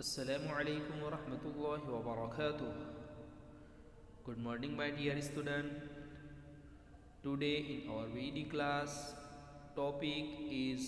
Assalamu alaikum wa rahmatullahi wa barakatuh. Good morning, my dear student. Today in our VD class, topic is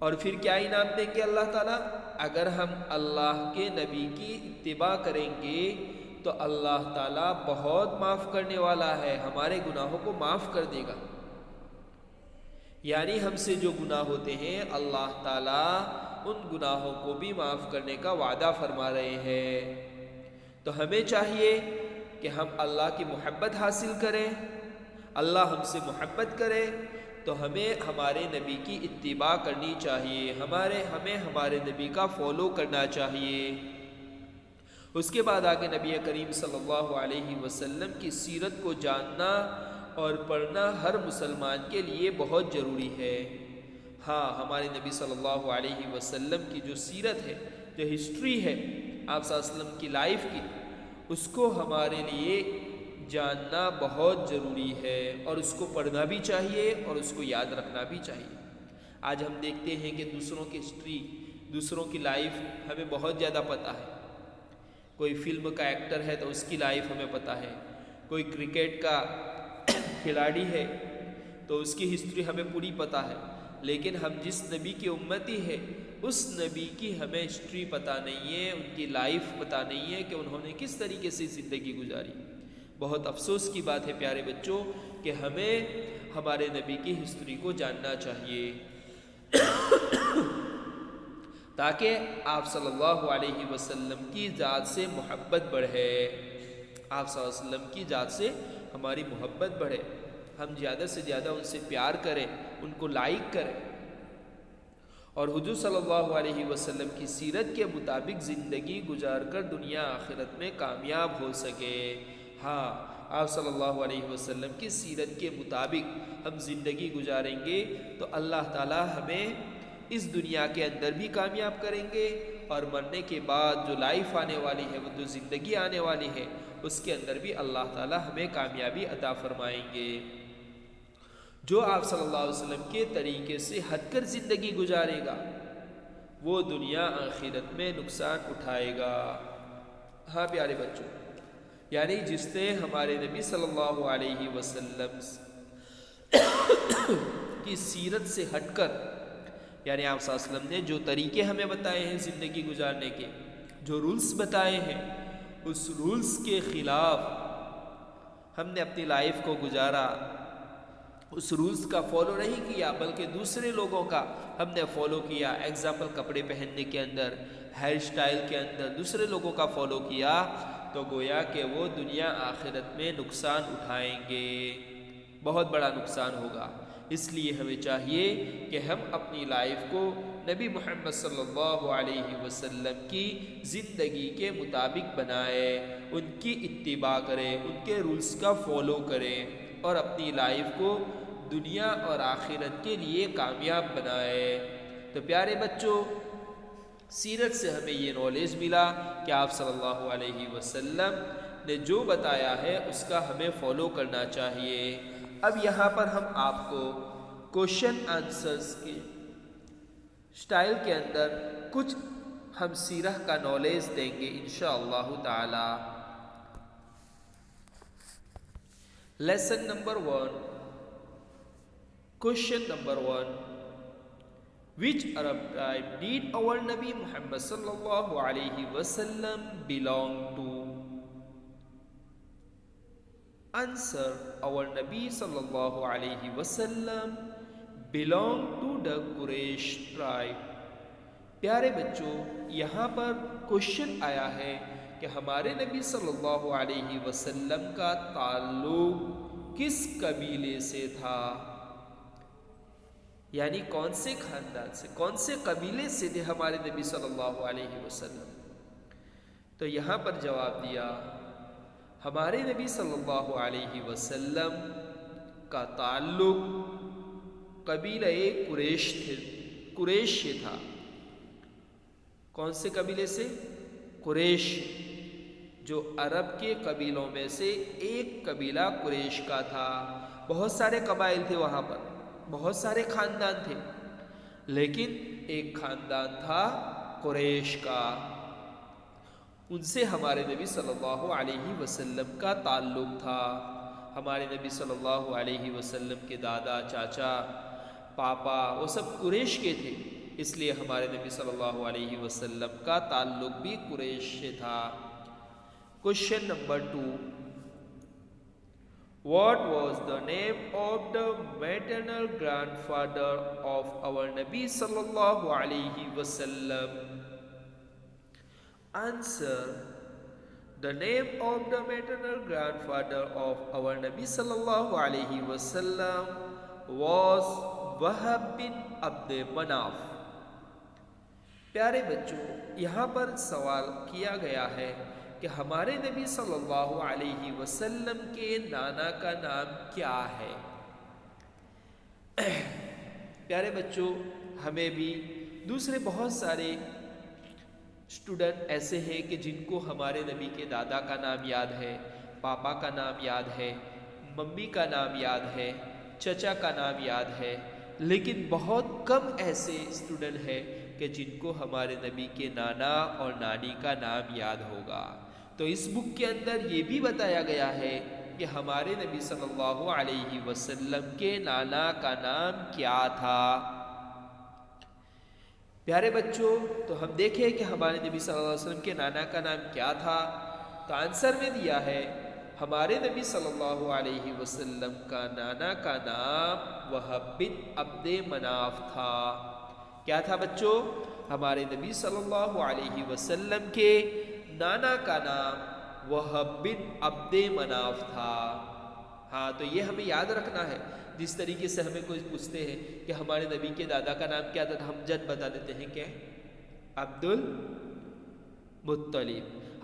اور پھر کیا انعام دیں گے اللہ تعالیٰ؟ اگر ہم اللہ کے نبی کی اتباع کریں گے تو اللہ تعالیٰ بہت معاف کرنے والا ہے، ہمارے گناہوں کو معاف کر دے گا۔ یعنی ہم سے جو گناہ ہوتے ہیں اللہ تعالیٰ ان گناہوں کو بھی معاف کرنے کا وعدہ فرما رہے ہیں۔ تو ہمیں چاہیے کہ ہم اللہ کی محبت حاصل کریں، اللہ ہم سے محبت کرے، تو ہمیں ہمارے نبی کی اتباع کرنی چاہیے، ہمیں ہمارے نبی کا فالو کرنا چاہیے۔ اس کے بعد آگے نبی کریم صلی اللہ علیہ وسلم کی سیرت کو جاننا اور پڑھنا ہر مسلمان کے لیے بہت ضروری ہے۔ ہاں، ہمارے نبی صلی اللہ علیہ وسلم کی جو سیرت ہے، جو ہسٹری ہے آپ صلی اللہ علیہ وسلم کی لائف کی، اس کو ہمارے لیے جاننا بہت ضروری ہے، اور اس کو پڑھنا بھی چاہیے اور اس کو یاد رکھنا بھی چاہیے۔ آج ہم دیکھتے ہیں کہ دوسروں کی ہسٹری، دوسروں کی لائف ہمیں بہت زیادہ پتہ ہے۔ کوئی فلم کا ایکٹر ہے تو اس کی لائف ہمیں پتہ ہے، کوئی کرکٹ کا کھلاڑی ہے تو اس کی ہسٹری ہمیں پوری پتہ ہے، لیکن ہم جس نبی کی امتی ہے اس نبی کی ہمیں ہسٹری پتہ نہیں ہے، ان کی لائف پتہ نہیں ہے کہ انہوں نے کس طریقے سے زندگی گزاری۔ بہت افسوس کی بات ہے پیارے بچوں کہ ہمیں ہمارے نبی کی ہسٹری کو جاننا چاہیے تاکہ آپ صلی اللہ علیہ وسلم کی ذات سے محبت بڑھے، آپ صلی اللہ علیہ وسلم کی ذات سے ہماری محبت بڑھے، ہم زیادہ سے زیادہ ان سے پیار کریں، ان کو لائک کریں، اور حضور صلی اللہ علیہ وسلم کی سیرت کے مطابق زندگی گزار کر دنیا آخرت میں کامیاب ہو سکے۔ ہاں، آپ صلی اللہ علیہ وسلم کی سیرت کے مطابق ہم زندگی گزاریں گے تو اللہ تعالیٰ ہمیں اس دنیا کے اندر بھی کامیاب کریں گے، اور مرنے کے بعد جو لائف آنے والی ہے، وہ جو زندگی آنے والی ہے، اس کے اندر بھی اللہ تعالیٰ ہمیں کامیابی عطا فرمائیں گے۔ جو آپ صلی اللہ علیہ وسلم کے طریقے سے ہٹ کر زندگی گزارے گا وہ دنیا آخرت میں نقصان اٹھائے گا۔ ہاں پیارے بچوں، یعنی جس نے ہمارے نبی صلی اللہ علیہ وسلم کی سیرت سے ہٹ کر، یعنی آپ صلی اللہ علیہ وسلم نے جو طریقے ہمیں بتائے ہیں زندگی گزارنے کے، جو رولز بتائے ہیں، اس رولز کے خلاف ہم نے اپنی لائف کو گزارا، اس رولز کا فالو نہیں کیا بلکہ دوسرے لوگوں کا ہم نے فالو کیا، ایگزامپل کپڑے پہننے کے اندر، ہیئر سٹائل کے اندر دوسرے لوگوں کا فالو کیا، تو گویا کہ وہ دنیا آخرت میں نقصان اٹھائیں گے، بہت بڑا نقصان ہوگا۔ اس لیے ہمیں چاہیے کہ ہم اپنی لائف کو نبی محمد صلی اللہ علیہ وسلم کی زندگی کے مطابق بنائیں، ان کی اتباع کریں، ان کے رولز کا فالو کریں، اور اپنی لائف کو دنیا اور آخرت کے لیے کامیاب بنائیں۔ تو پیارے بچوں، سیرت سے ہمیں یہ نالج ملا کہ آپ صلی اللہ علیہ وسلم نے جو بتایا ہے اس کا ہمیں فالو کرنا چاہیے۔ اب یہاں پر ہم آپ کو کوشچن آنسرز کے سٹائل کے اندر کچھ ہم سیرہ کا نالج دیں گے انشاءاللہ تعالی۔ Lesson number 1، question number 1، which Arab tribe did our Nabi Muhammad sallallahu alaihi wasallam belong to? Answer: our Nabi sallallahu alaihi wasallam belong to the Quraysh tribe۔ پیارے بچوں، یہاں پر کوشچن آیا ہے کہ ہمارے نبی صلی اللہ علیہ وسلم کا تعلق کس قبیلے سے تھا، یعنی کون سے خاندان سے، کون سے قبیلے سے تھے ہمارے نبی صلی اللہ علیہ وسلم۔ تو یہاں پر جواب دیا، ہمارے نبی صلی اللہ علیہ وسلم کا تعلق قبیلہ قریش سے تھا۔ کون سے قبیلے سے؟ قریش، جو عرب کے قبیلوں میں سے ایک قبیلہ قریش کا تھا۔ بہت سارے قبائل تھے وہاں پر، بہت سارے خاندان تھے، لیکن ایک خاندان تھا قریش کا، ان سے ہمارے نبی صلی اللہ علیہ وسلم کا تعلق تھا۔ ہمارے نبی صلی اللہ علیہ وسلم کے دادا، چاچا، پاپا، وہ سب قریش کے تھے، اس لیے ہمارے نبی صلی اللہ علیہ وسلم کا تعلق بھی قریش سے تھا۔ Question number 2، What was the name of the maternal grandfather of our Nabi sallallahu alaihi wasallam? Answer: the name of the maternal grandfather of our Nabi sallallahu alaihi wasallam was Wahab bin Abd Manaf. پیارے بچوں، یہاں پر سوال کیا گیا ہے کہ ہمارے نبی صلی اللہ علیہ وسلم کے نانا کا نام کیا ہے؟ پیارے بچوں، ہمیں بھی دوسرے بہت سارے اسٹوڈنٹ ایسے ہیں کہ جن کو ہمارے نبی کے دادا کا نام یاد ہے، پاپا کا نام یاد ہے، ممی کا نام یاد ہے، چچا کا نام یاد ہے، لیکن بہت کم ایسے اسٹوڈنٹ ہیں کہ جن کو ہمارے نبی کے نانا اور نانی کا نام یاد ہوگا۔ تو اس بک کے اندر یہ بھی بتایا گیا ہے کہ ہمارے نبی صلی اللہ علیہ وسلم کے نانا کا نام کیا تھا۔ پیارے بچوں، تو ہم دیکھیں کہ ہمارے نبی صلی اللہ علیہ وسلم کے نانا کا نام کیا تھا۔ تو آنسر میں دیا ہے ہمارے نبی صلی اللہ علیہ وسلم کا نانا کا نام وہب بن عبد مناف تھا۔ کیا تھا بچوں؟ ہمارے نبی صلی اللہ علیہ وسلم کے نانا کا نام وہب بن عبد مناف تھا۔ ہاں، تو یہ ہمیں یاد رکھنا ہے۔ جس طریقے سے ہمیں کوئی پوچھتے ہیں کہ ہمارے نبی کے دادا کا نام کیا تھا، تو ہم جد بتا دیتے ہیں کہ عبد المطلب۔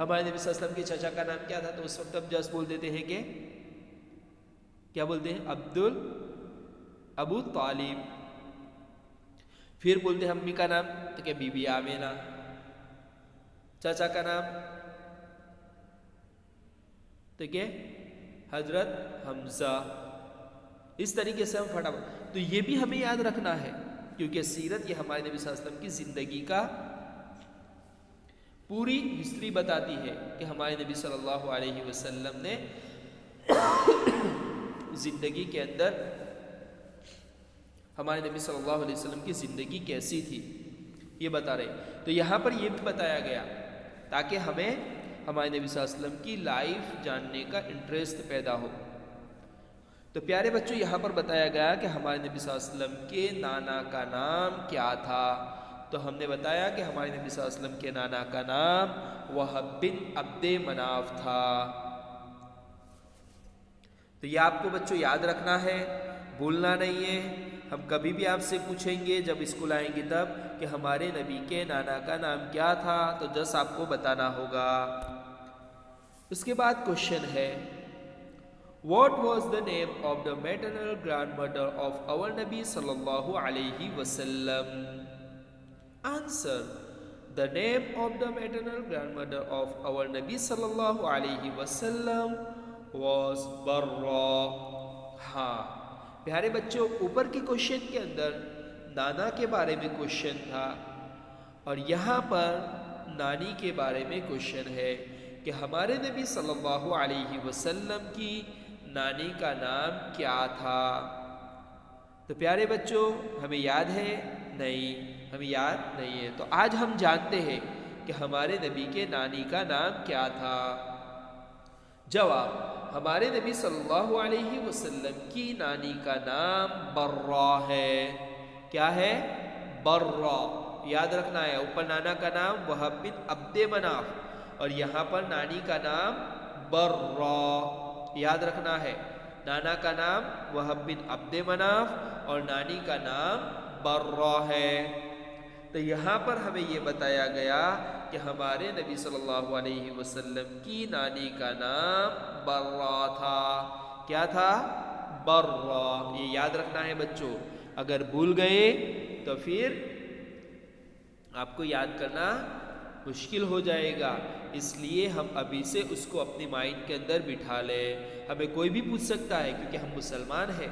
ہمارے نبی صلی اللہ علیہ وسلم کے چچا کا نام کیا تھا، تو اس وقت ہم جس بول دیتے ہیں کہ کیا بولتے ہیں؟ ابو طالب۔ پھر بولتے ہیں امی کا نام، تو کہ بی بی آمینہ۔ چچا کا نام تو کہ حضرت حمزہ۔ اس طریقے سے ہم فٹافٹ، تو یہ بھی ہمیں یاد رکھنا ہے، کیونکہ سیرت یہ ہمارے نبی صلی اللہ علیہ وسلم کی زندگی کا پوری ہسٹری بتاتی ہے کہ ہمارے نبی صلی اللہ علیہ وسلم نے زندگی کے اندر ہمارے نبی صلی اللہ علیہ وسلم کی زندگی کیسی تھی، یہ بتا رہے۔ تو یہاں پر یہ بھی بتایا گیا تاکہ ہمیں ہمارے نبی صلی اللہ علیہ وسلم کی لائف جاننے کا انٹرسٹ پیدا ہو۔ تو پیارے بچوں، یہاں پر بتایا گیا کہ ہمارے نبی صلی اللہ علیہ وسلم کے نانا کا نام کیا تھا۔ تو ہم نے بتایا کہ ہمارے نبی صلی اللہ علیہ وسلم کے نانا کا نام وہب بن عبد مناف تھا۔ تو یہ آپ کو بچوں یاد رکھنا ہے، بھولنا نہیں ہے۔ ہم کبھی بھی آپ سے پوچھیں گے جب اسکول آئیں گے تب کہ ہمارے نبی کے نانا کا نام کیا تھا، تو جس آپ کو بتانا ہوگا۔ اس کے بعد کوشچن ہے، What was the name of the maternal grandmother of our Nabi sallallahu alayhi wasallam? Answer: the name of the maternal grandmother of our Nabi sallallahu alayhi wasallam was Barra. ہاں پیارے بچوں، اوپر کے کوشچن کے اندر نانا کے بارے میں کوشچن تھا، اور یہاں پر نانی کے بارے میں کوشچن ہے کہ ہمارے نبی صلی اللہ علیہ وسلم کی نانی کا نام کیا تھا۔ تو پیارے بچوں، ہمیں یاد ہے؟ نہیں، ہمیں یاد نہیں ہے۔ تو آج ہم جانتے ہیں کہ ہمارے نبی کے نانی کا نام کیا تھا۔ جواب: ہمارے نبی صلی اللہ علیہ وسلم کی نانی کا نام برا ہے۔ کیا ہے؟ برا۔ یاد رکھنا ہے، اوپر نانا کا نام وہب بن عبد مناف اور یہاں پر نانی کا نام برا۔ یاد رکھنا ہے، نانا کا نام وہب بن عبد مناف اور نانی کا نام برا ہے۔ تو یہاں پر ہمیں یہ بتایا گیا کہ ہمارے نبی صلی اللہ علیہ وسلم کی نانی کا نام برا تھا۔ کیا تھا؟ برا۔ یہ یاد رکھنا ہے بچوں، اگر بھول گئے تو پھر آپ کو یاد کرنا مشکل ہو جائے گا، اس لیے ہم ابھی سے اس کو اپنی مائنڈ کے اندر بٹھا لیں۔ ہمیں کوئی بھی پوچھ سکتا ہے کیونکہ ہم مسلمان ہیں،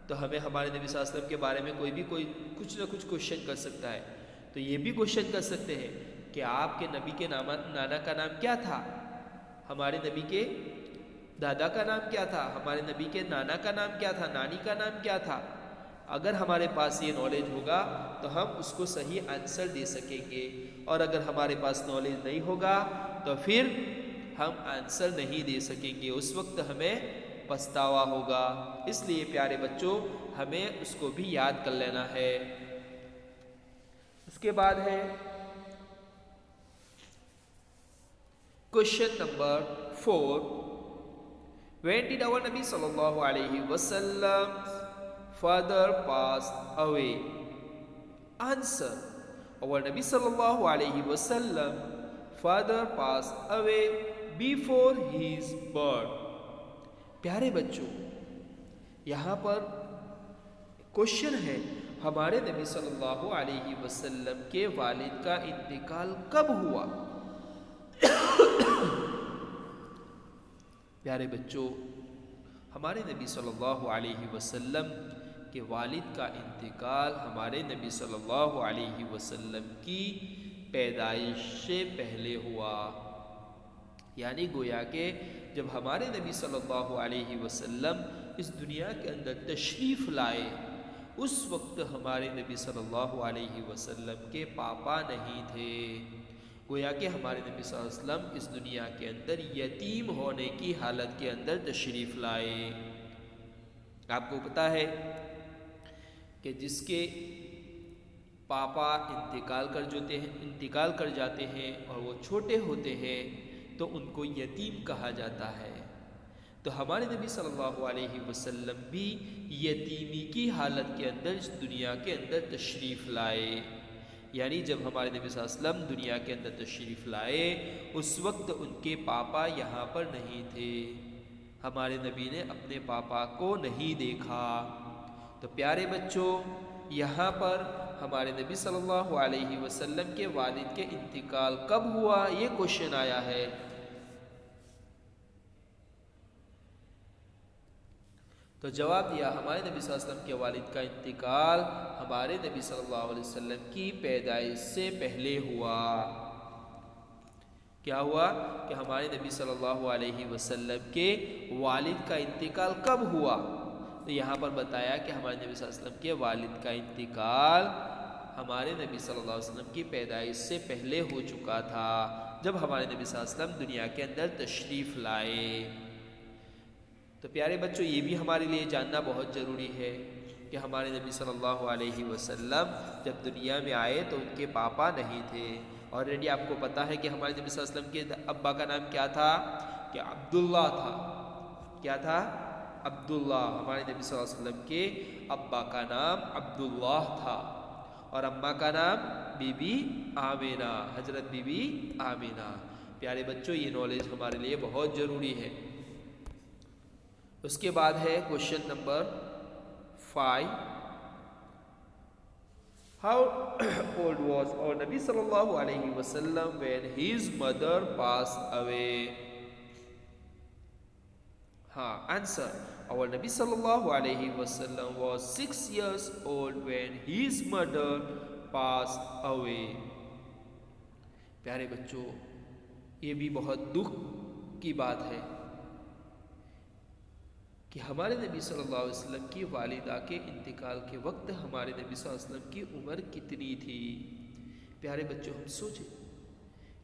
تو ہمیں ہمارے نبی صلی اللہ علیہ وسلم کے بارے میں کوئی کچھ نہ کچھ کوشچن کر سکتا ہے۔ تو یہ بھی کوشچن کر سکتے ہیں کہ آپ کے نبی کے نانا کا نام کیا تھا، ہمارے نبی کے دادا کا نام کیا تھا، ہمارے نبی کے نانا کا نام کیا تھا، نانی کا نام کیا تھا۔ اگر ہمارے پاس یہ نالج ہوگا تو ہم اس کو صحیح آنسر دے سکیں گے، اور اگر ہمارے پاس نالج نہیں ہوگا تو پھر ہم آنسر نہیں دے سکیں گے، اس وقت ہمیں پچھتاوا ہوگا۔ اس لیے پیارے بچوں ہمیں اس کو بھی یاد کر لینا ہے۔ اس کے بعد ہے question number 4، when did our Nabi sallallahu alayhi wasallam father passed away؟ Answer: our Nabi sallallahu alayhi wasallam father passed away before his birth۔ پیارے بچوں یہاں پر کوشچن ہے ہمارے نبی صلی اللہ علیہ وسلم کے والد کا انتقال کب ہوا؟ پیارے بچوں ہمارے نبی صلی اللہ علیہ وسلم کے والد کا انتقال ہمارے نبی صلی اللہ علیہ وسلم کی پیدائش سے پہلے ہوا، یعنی گویا کہ جب ہمارے نبی صلی اللہ علیہ وسلم اس دنیا کے اندر تشریف لائے اس وقت ہمارے نبی صلی اللہ علیہ وسلم کے پاپا نہیں تھے، گویا کہ ہمارے نبی صلی اللہ علیہ وسلم اس دنیا کے اندر یتیم ہونے کی حالت کے اندر تشریف لائے۔ آپ کو پتہ ہے کہ جس کے پاپا انتقال کر جاتے ہیں اور وہ چھوٹے ہوتے ہیں تو ان کو یتیم کہا جاتا ہے، تو ہمارے نبی صلی اللہ علیہ وسلم بھی یتیمی کی حالت کے اندر اس دنیا کے اندر تشریف لائے، یعنی جب ہمارے نبی صلی اللہ علیہ وسلم دنیا کے اندر تشریف لائے اس وقت ان کے پاپا یہاں پر نہیں تھے، ہمارے نبی نے اپنے پاپا کو نہیں دیکھا۔ تو پیارے بچوں یہاں پر ہمارے نبی صلی اللہ علیہ وسلم کے والد کے انتقال کب ہوا یہ کوشچن آیا ہے۔ تو جواب دیا ہمارے نبی صلی اللہ علیہ وسلم کے والد کا انتقال ہمارے نبی صلی اللہ علیہ وسلم کی پیدائش سے پہلے ہوا۔ کیا ہوا کہ ہمارے نبی صلی اللہ علیہ وسلم کے والد کا انتقال کب ہوا؟ تو یہاں پر بتایا کہ ہمارے نبی صلی اللہ علیہ وسلم کے والد کا انتقال ہمارے نبی صلی اللہ علیہ وسلم کی پیدائش سے پہلے ہو چکا تھا، جب ہمارے نبی صلی اللہ علیہ وسلم دنیا کے اندر تشریف لائے۔ تو پیارے بچوں یہ بھی ہمارے لیے جاننا بہت ضروری ہے کہ ہمارے نبی صلی اللہ علیہ وسلم جب دنیا میں آئے تو ان کے پاپا نہیں تھے، آلریڈی آپ کو پتہ ہے کہ ہمارے نبی صلی اللہ علیہ وسلم کے ابا کا نام کیا تھا؟ کہ عبداللہ تھا۔ کیا تھا؟ عبداللہ۔ ہمارے نبی صلی اللہ علیہ وسلم کے ابا کا نام عبداللہ تھا اور اماں کا نام بی بی آمینہ، حضرت بی بی آمینہ۔ پیارے بچوں یہ نالج ہمارے لیے بہت ضروری ہے۔ اس کے بعد ہے question number 5، How old was our Nabi sallallahu alayhi wasallam when his mother passed away؟ Answer: our Nabi sallallahu alayhi wasallam was 6 years old when his mother passed away۔ پیارے بچوں یہ بھی بہت دکھ کی بات ہے کہ ہمارے نبی صلی اللہ علیہ وسلم کی والدہ کے انتقال کے وقت ہمارے نبی صلی اللہ علیہ وسلم کی عمر کتنی تھی۔ پیارے بچوں ہم سوچیں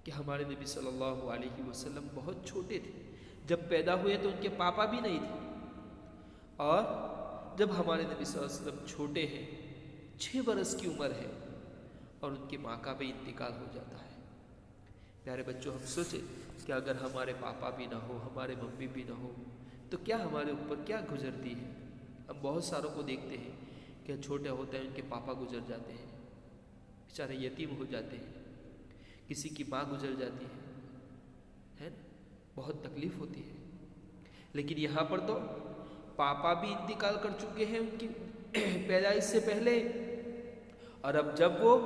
کہ ہمارے نبی صلی اللہ علیہ وسلم بہت چھوٹے تھے، جب پیدا ہوئے تو ان کے پاپا بھی نہیں تھے، اور جب ہمارے نبی صلی اللہ علیہ وسلم چھوٹے ہیں 6 برس کی عمر ہے اور ان کی ماں کا بھی انتقال ہو جاتا ہے۔ پیارے بچوں ہم سوچیں کہ اگر ہمارے پاپا بھی نہ ہو، ہمارے ممی بھی نہ ہو تو کیا ہمارے اوپر کیا گزرتی ہے۔ ہم بہت ساروں کو دیکھتے ہیں کہ چھوٹے ہوتے ہیں ان کے پاپا گزر جاتے ہیں، بیچارے یتیم ہو جاتے ہیں، کسی کی ماں گزر جاتی ہے، بہت تکلیف ہوتی ہے۔ لیکن یہاں پر تو پاپا بھی انتقال کر چکے ہیں ان کی پیدائش سے پہلے، اور اب جب وہ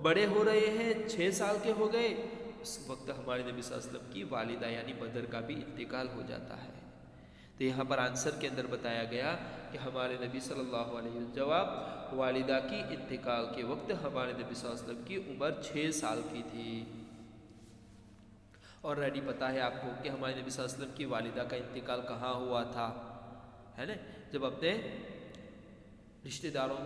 بڑے ہو رہے ہیں 6 سال کے ہو گئے اس وقت ہمارے نبی صلی اللہ علیہ وسلم کی والدہ یعنی مدر کا بھی انتقال ہو جاتا ہے۔ تو یہاں پر آنسر کے اندر بتایا گیا کہ ہمارے نبی صلی اللہ علیہ وسلم جواب والدہ کی انتقال کے وقت ہمارے نبی صلی اللہ علیہ وسلم کی عمر 6 سال کی تھی۔ اور ریڈی پتہ ہے آپ کو کہ ہمارے نبی صلی اللہ علیہ وسلم کی والدہ کا انتقال کہاں ہوا تھا، ہے نا؟ جب اپنے رشتہ داروں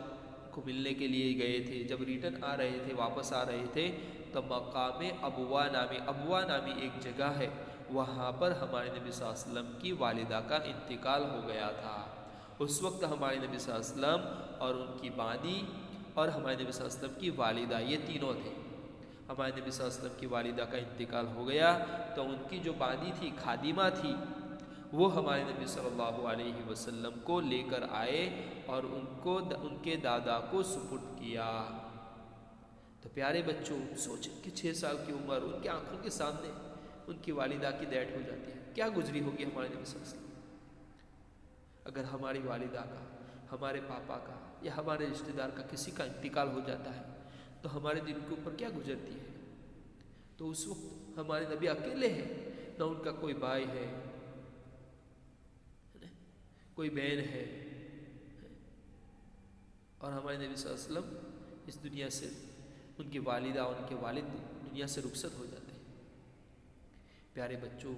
کو ملنے کے لیے گئے تھے. جب ریٹرن آ رہے تھے، واپس آ رہے تھے، تو مقام ابوا نامی ایک جگہ ہے، وہاں پر ہمارے نبی صلی اللہ علیہ وسلم کی والدہ کا انتقال ہو گیا تھا. اس وقت ہمارے نبی صلی اللہ علیہ وسلم اور ان کی بانی اور ہمارے نبی صلی اللہ علیہ وسلم کی والدہ، یہ تینوں تھے. ہمارے نبی صلی اللہ علیہ وسلم کی والدہ کا انتقال ہو گیا تو ان کی جو بانی تھی، خادمہ تھی، وہ ہمارے نبی صلی اللہ علیہ وسلم کو لے کر آئے اور ان کے دادا کو سپرد کیا. تو پیارے بچوں، سوچیں کہ 6 سال کی عمر، ان کی آنکھوں کے سامنے ان کی والدہ کی ڈیتھ ہو جاتی ہے. کیا گزری ہوگی ہمارے نبی صلی اللہ علیہ وسلم؟ اگر ہماری والدہ کا، ہمارے پاپا کا یا ہمارے رشتہ دار کا کسی کا انتقال ہو جاتا ہے تو ہمارے دل کے اوپر کیا گزرتی ہے؟ تو اس وقت ہمارے نبی اکیلے ہیں، نہ ان کا کوئی بھائی ہے، کوئی بہن ہے، اور ہمارے نبی صلی اللہ علیہ وسلم اس دنیا سے، ان کی والدہ اور ان کے والد دنیا سے رخصت ہو جاتے ہیں. پیارے بچوں،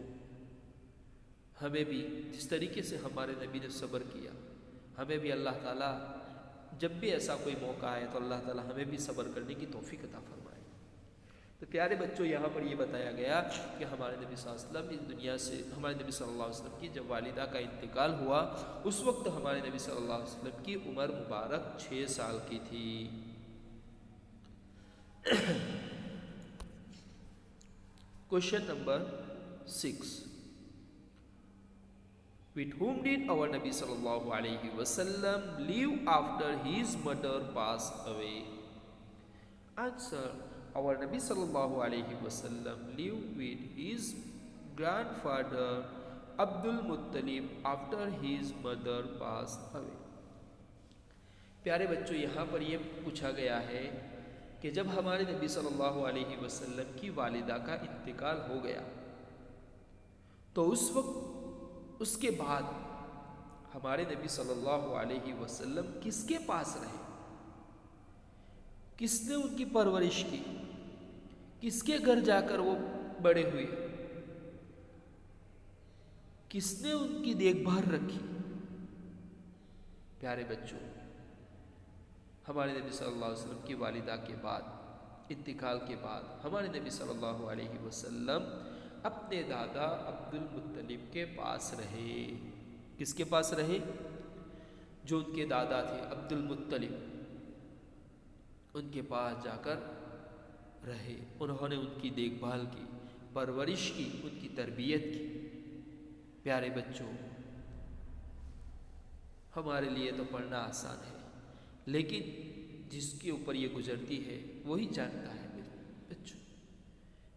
ہمیں بھی جس طریقے سے ہمارے نبی نے صبر کیا، ہمیں بھی اللہ تعالیٰ جب بھی ایسا کوئی موقع آئے تو اللہ تعالیٰ ہمیں بھی صبر کرنے کی توفیق عطا فرمائے. تو پیارے بچوں، یہاں پر یہ بتایا گیا کہ ہمارے نبی صلی اللہ علیہ وسلم اس دنیا سے، ہمارے نبی صلی اللہ علیہ وسلم کی جب والدہ کا انتقال ہوا، اس وقت ہمارے نبی صلی اللہ علیہ وسلم کی عمر مبارک 6 سال کی تھی. Question number 6. With whom did our Nabi sallallahu alayhi wasallam live after his mother passed away? Answer. Our Nabi sallallahu alayhi wasallam lived with his grandfather Abdul Muttalib after his mother passed away. پیارے بچوں، یہاں پر یہ پوچھا گیا ہے کہ جب ہمارے نبی صلی اللہ علیہ وسلم کی والدہ کا انتقال ہو گیا تو اس وقت، اس کے بعد ہمارے نبی صلی اللہ علیہ وسلم کس کے پاس رہے، کس نے ان کی پرورش کی، کس کے گھر جا کر وہ بڑے ہوئے، کس نے ان کی دیکھ بھال رکھی؟ پیارے بچوں، ہمارے نبی صلی اللہ علیہ وسلم کی والدہ کے بعد، انتقال کے بعد، ہمارے نبی صلی اللہ علیہ وسلم اپنے دادا عبد المطلب کے پاس رہے. کس کے پاس رہے؟ جو ان کے دادا تھے عبد المطلب، ان کے پاس جا کر رہے. انہوں نے ان کی دیکھ بھال کی، پرورش کی، ان کی تربیت کی. پیارے بچوں، ہمارے لیے تو پڑھنا آسان ہے، لیکن جس کے اوپر یہ گزرتی ہے وہی جانتا ہے. بچوں،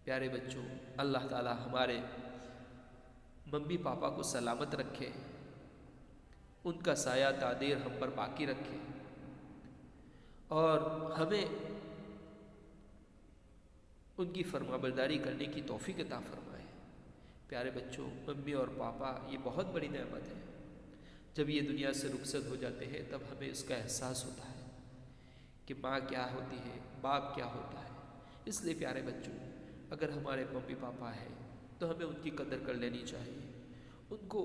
پیارے بچوں، اللہ تعالیٰ ہمارے ممی پاپا کو سلامت رکھے، ان کا سایہ تادیر ہم پر باقی رکھے، اور ہمیں ان کی فرمانبرداری کرنے کی توفیق عطا فرمائے. پیارے بچوں، ممی اور پاپا یہ بہت بڑی نعمت ہے. جب یہ دنیا سے رخصت ہو جاتے ہیں تب ہمیں اس کا احساس ہوتا ہے کہ ماں کیا ہوتی ہے، باپ کیا ہوتا ہے. اس لیے پیارے بچوں، اگر ہمارے ممی پاپا ہیں تو ہمیں ان کی قدر کر لینی چاہیے، ان کو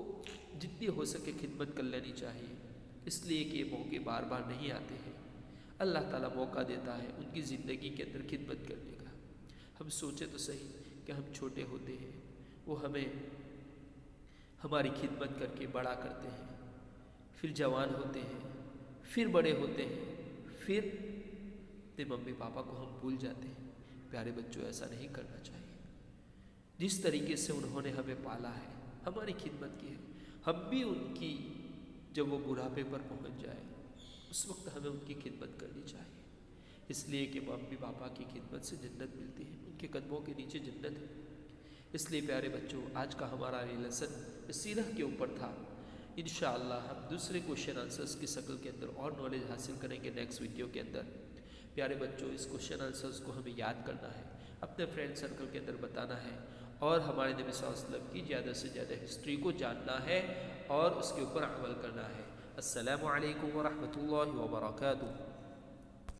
جتنی ہو سکے خدمت کر لینی چاہیے، اس لیے کہ یہ موقع بار بار نہیں آتے ہیں. اللہ تعالیٰ موقع دیتا ہے ان کی زندگی کے اندر خدمت کرنے کا. ہم سوچے تو صحیح کہ ہم چھوٹے ہوتے ہیں، وہ ہمیں ہماری خدمت کر کے بڑا کرتے ہیں، پھر جوان ہوتے ہیں، پھر بڑے ہوتے ہیں، پھر اپنے ممی پاپا کو ہم بھول جاتے ہیں. پیارے بچوں، ایسا نہیں کرنا چاہیے. جس طریقے سے انہوں نے ہمیں پالا ہے، ہماری خدمت کی ہے، ہم بھی ان کی، جب وہ بڑھاپے پر پہنچ جائے اس وقت ہمیں ان کی خدمت کرنی چاہیے. اس لیے کہ ممی پاپا کی خدمت سے جنت ملتی ہے، ان کے قدموں کے نیچے جنت ہے. اس لیے پیارے بچوں، آج کا ہمارا یہ لیسن سیرت کے اوپر تھا. انشاءاللہ ہم دوسرے کوشچن آنسرز کی شکل کے اندر اور نالج حاصل کریں گے نیکسٹ ویڈیو کے اندر. پیارے بچوں، اس کوشچن آنسرز کو ہمیں یاد کرنا ہے، اپنے فرینڈ سرکل کے اندر بتانا ہے، اور ہمارے نبی صلی اللہ علیہ وسلم کی زیادہ سے زیادہ ہسٹری کو جاننا ہے اور اس کے اوپر عمل کرنا ہے. السلام علیکم ورحمۃ اللہ وبرکاتہ.